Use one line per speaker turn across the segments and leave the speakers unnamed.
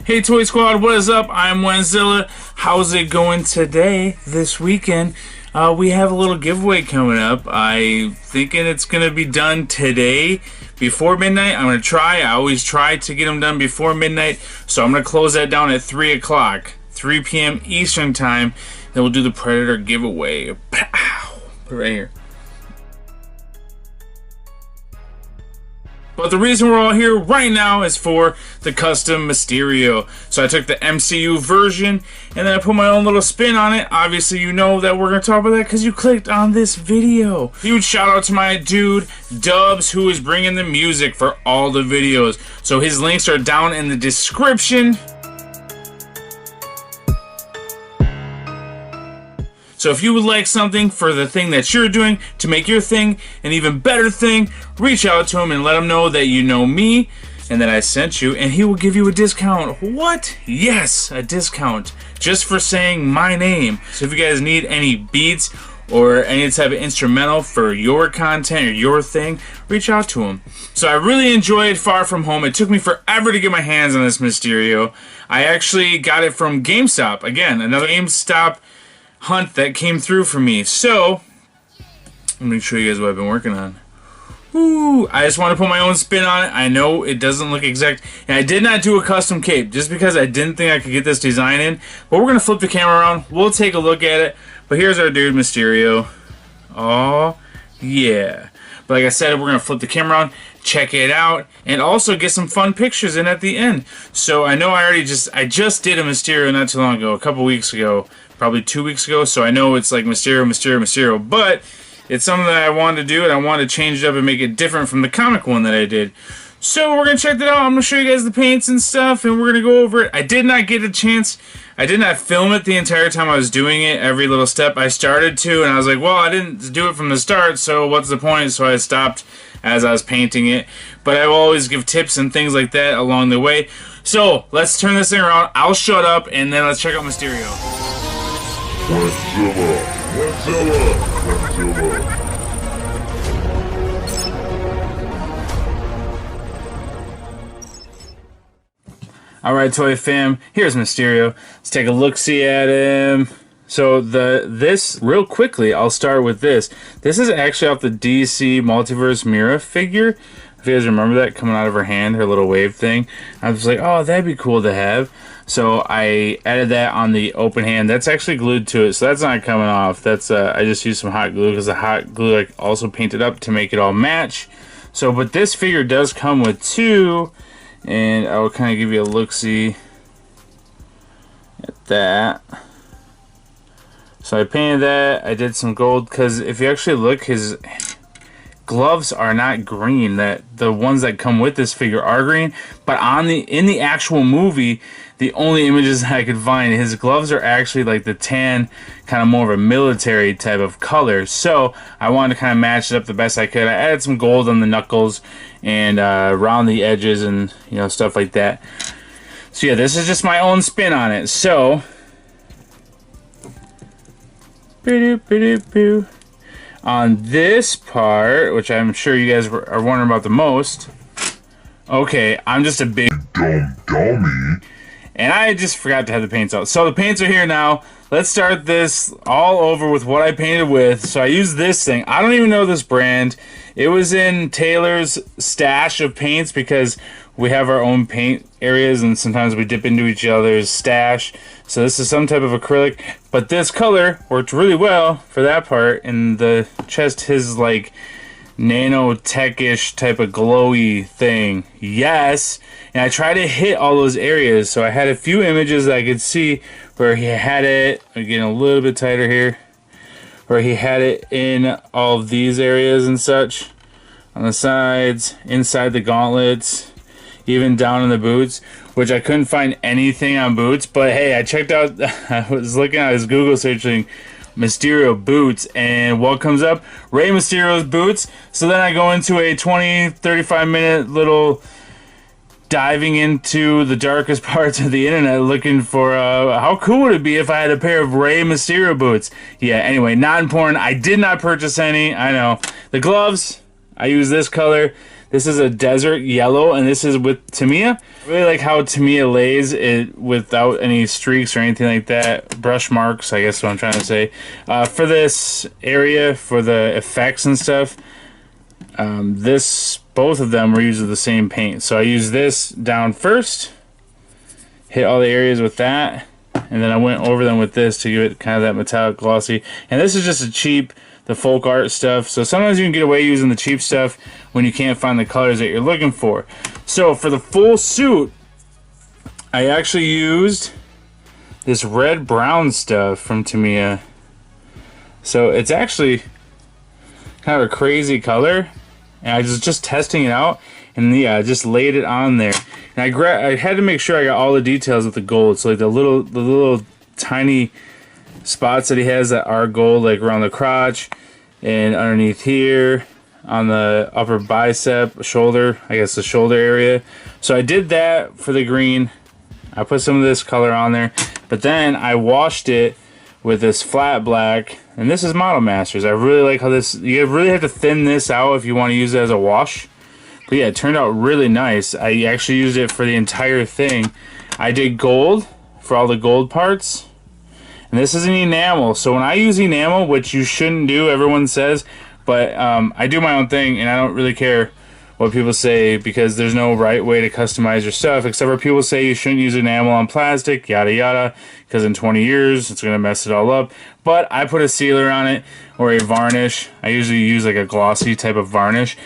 Hey Toy Squad, what is up? I'm Wenzilla. How's it going today, this weekend? We have a little giveaway coming up. I'm thinking it's going to be done today before midnight. I'm going to try. I always try to get them done before midnight. So I'm going to close that down at 3 o'clock, 3 p.m. Eastern Time. Then we'll do the Predator giveaway. Pow! Put it right here. But the reason we're all here right now is for the custom Mysterio. So I took the MCU version and then I put my own little spin on it. Obviously you know that we're going to talk about that because you clicked on this video. Huge shout out to my dude DUBBZ, who is bringing the music for all the videos. So his links are down in the description. So if you would like something for the thing that you're doing to make your thing an even better thing, reach out to him and let him know that you know me and that I sent you, and he will give you a discount. What? Yes, a discount just for saying my name. So if you guys need any beats or any type of instrumental for your content or your thing, reach out to him. So I really enjoyed Far From Home. It took me forever to get my hands on this Mysterio. I actually got it from GameStop. Again, another GameStop hunt that came through for me. So let me show you guys what I've been working on. Ooh, I just want to put my own spin on it. I know it doesn't look exact, and I did not do a custom cape just because I didn't think I could get this design in. But we're gonna flip the camera around. We'll take a look at it. But here's our dude Mysterio. Oh yeah. But like I said, we're gonna flip the camera on, check it out, and also get some fun pictures in at the end. So I know I just did a Mysterio not too long ago, a couple weeks ago, probably 2 weeks ago. So I know it's like Mysterio, but it's something that I wanted to do, and I wanted to change it up and make it different from the comic one that I did. So we're gonna check that out. I'm gonna show you guys the paints and stuff, and we're gonna go over it. I did not get a chance. I did not film it the entire time I was doing it, every little step. I started to, and I was like, well, I didn't do it from the start, so what's the point? So I stopped as I was painting it. But I will always give tips and things like that along the way. So let's turn this thing around. I'll shut up, and then let's check out Mysterio. Wenzilla. Alright, Toy Fam, here's Mysterio. Let's take a look-see at him. So this, real quickly, I'll start with this. This is actually off the DC Multiverse Mira figure. If you guys remember that coming out of her hand, her little wave thing. I was like, oh, that'd be cool to have. So I added that on the open hand. That's actually glued to it, so that's not coming off. That's I just used some hot glue because the hot glue I also painted up to make it all match. So, but this figure does come with two. And I will kind of give you a look-see at that. So I painted that. I did some gold because if you actually look, his gloves are not green. That the ones that come with this figure are green, but in the actual movie, the only images that I could find, his gloves are actually like the tan, kind of more of a military type of color. So I wanted to kind of match it up the best I could. I added some gold on the knuckles and around the edges and stuff like that. So yeah, this is just my own spin on it. So on this part, which I'm sure you guys are wondering about the most. Okay, I'm just a big dummy. And I just forgot to have the paints out. So the paints are here now. Let's start this all over with what I painted with. So I used this thing. I don't even know this brand. It was in Taylor's stash of paints because we have our own paint areas and sometimes we dip into each other's stash. So this is some type of acrylic. But this color worked really well for that part. And the chest, his like nanotech-ish type of glowy thing. Yes. And I tried to hit all those areas. So I had a few images that I could see where he had it. I'm getting a little bit tighter here. Where he had it in all of these areas and such. On the sides, inside the gauntlets, even down in the boots. Which I couldn't find anything on boots. But hey, I checked out, I was looking at his Google searching Mysterio boots, and what comes up? Rey Mysterio's boots. So then I go into a 20-35 minute little diving into the darkest parts of the internet looking for how cool would it be if I had a pair of Rey Mysterio boots. Yeah, anyway, not important. I did not purchase any. I know. The gloves, I use this color. This is a desert yellow, and this is with Tamiya. I really like how Tamiya lays it without any streaks or anything like that. Brush marks, I guess is what I'm trying to say. For this area, for the effects and stuff, both of them were used with the same paint. So I used this down first, hit all the areas with that, and then I went over them with this to give it kind of that metallic glossy. And this is just a cheap, the folk art stuff. So sometimes you can get away using the cheap stuff when you can't find the colors that you're looking for. So for the full suit, I actually used this red-brown stuff from Tamiya. So it's actually kind of a crazy color. And I was just testing it out, and yeah, I just laid it on there. And I had to make sure I got all the details with the gold. So like the little tiny spots that he has that are gold, like around the crotch and underneath here on the upper bicep, shoulder, I guess the shoulder area. So I did that for the green. I put some of this color on there, but then I washed it with this flat black, and this is Model Masters. I really like how this, you really have to thin this out if you want to use it as a wash. But yeah, it turned out really nice. I actually used it for the entire thing. I did gold for all the gold parts, and this is an enamel. So when I use enamel, which you shouldn't do, everyone says, but I do my own thing, and I don't really care what people say, because there's no right way to customize your stuff, except for people say you shouldn't use enamel on plastic, yada yada, because in 20 years it's going to mess it all up. But I put a sealer on it, or a varnish. I usually use like a glossy type of varnish.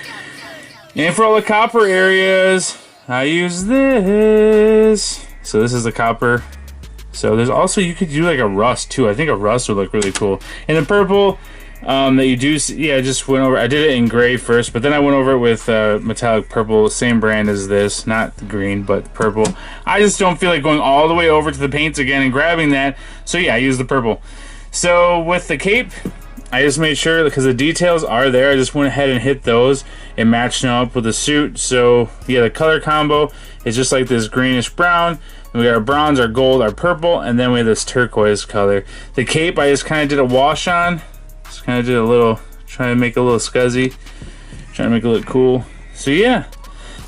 And for all the copper areas, I use this. So this is the copper. So there's also, you could do like a rust too. I think a rust would look really cool. And the purple, that you do, yeah, I just went over, I did it in gray first, but then I went over it with metallic purple, same brand as this, not the green, but purple. I just don't feel like going all the way over to the paints again and grabbing that, so yeah, I used the purple. So with the cape, I just made sure, because the details are there, I just went ahead and hit those and matched them up with the suit. So yeah, the color combo is just like this greenish brown. We got our bronze, our gold, our purple, and then we have this turquoise color. The cape, I just kind of did a wash on. Just kind of did a little, trying to make it a little scuzzy, trying to make it look cool. So yeah,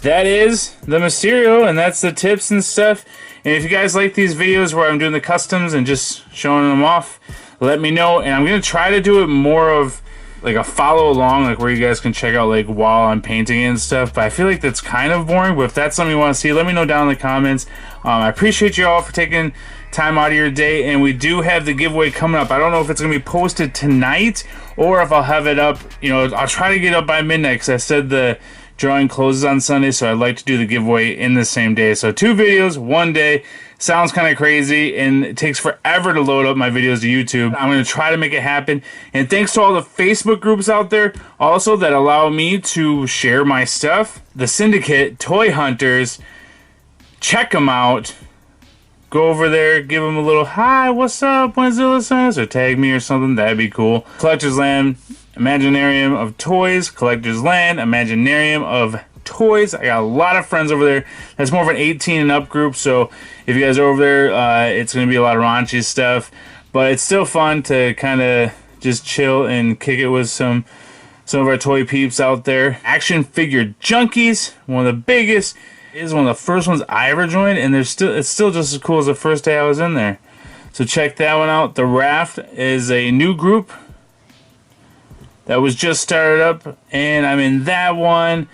that is the Mysterio, and that's the tips and stuff. And if you guys like these videos where I'm doing the customs and just showing them off, let me know. And I'm gonna try to do it more of like a follow along, like where you guys can check out like while I'm painting and stuff. But I feel like that's kind of boring. But if that's something you want to see, let me know down in the comments. I appreciate you all for taking time out of your day, and we do have the giveaway coming up. I don't know if it's gonna be posted tonight or if I'll have it up, you know, I'll try to get up by midnight, because I said the drawing closes on Sunday, so I'd like to do the giveaway in the same day. So 2 videos, 1 day. Sounds kind of crazy, and it takes forever to load up my videos to YouTube. I'm going to try to make it happen. And thanks to all the Facebook groups out there also that allow me to share my stuff. The Syndicate, Toy Hunters, check them out. Go over there, give them a little hi, what's up, Wenzilla says, or tag me or something. That'd be cool. Collector's Land, Imaginarium of Toys, Collector's Land, Imaginarium of Toys. I got a lot of friends over there. That's more of an 18 and up group, so if you guys are over there, it's going to be a lot of raunchy stuff, but it's still fun to kind of just chill and kick it with some of our toy peeps out there. Action Figure Junkies, one of the biggest, is one of the first ones I ever joined, and it's still just as cool as the first day I was in there. So check that one out. The Raft is a new group that was just started up, and I'm in that one.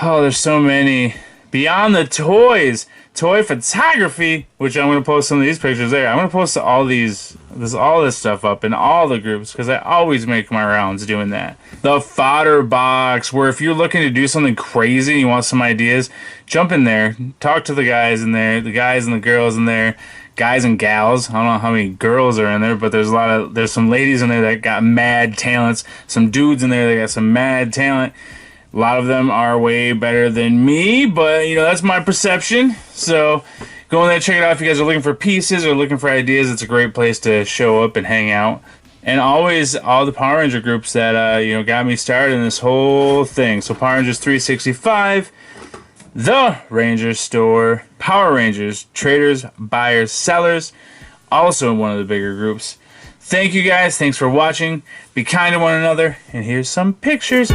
Oh, there's so many. Beyond the Toys, Toy Photography, which I'm going to post some of these pictures there. I'm going to post all this stuff up in all the groups, because I always make my rounds doing that. The Fodder Box, where if you're looking to do something crazy and you want some ideas, jump in there, talk to the guys in there, the guys and the girls in there, guys and gals. I don't know how many girls are in there, but there's some ladies in there that got mad talents, some dudes in there that got some mad talent. A lot of them are way better than me, but you know, that's my perception. So go in there, check it out. If you guys are looking for pieces or looking for ideas, it's a great place to show up and hang out. And always all the Power Ranger groups that you know, got me started in this whole thing. So Power Rangers 365, The Ranger Store, Power Rangers, traders, buyers, sellers, also one of the bigger groups. Thank you guys. Thanks for watching. Be kind to one another. And here's some pictures.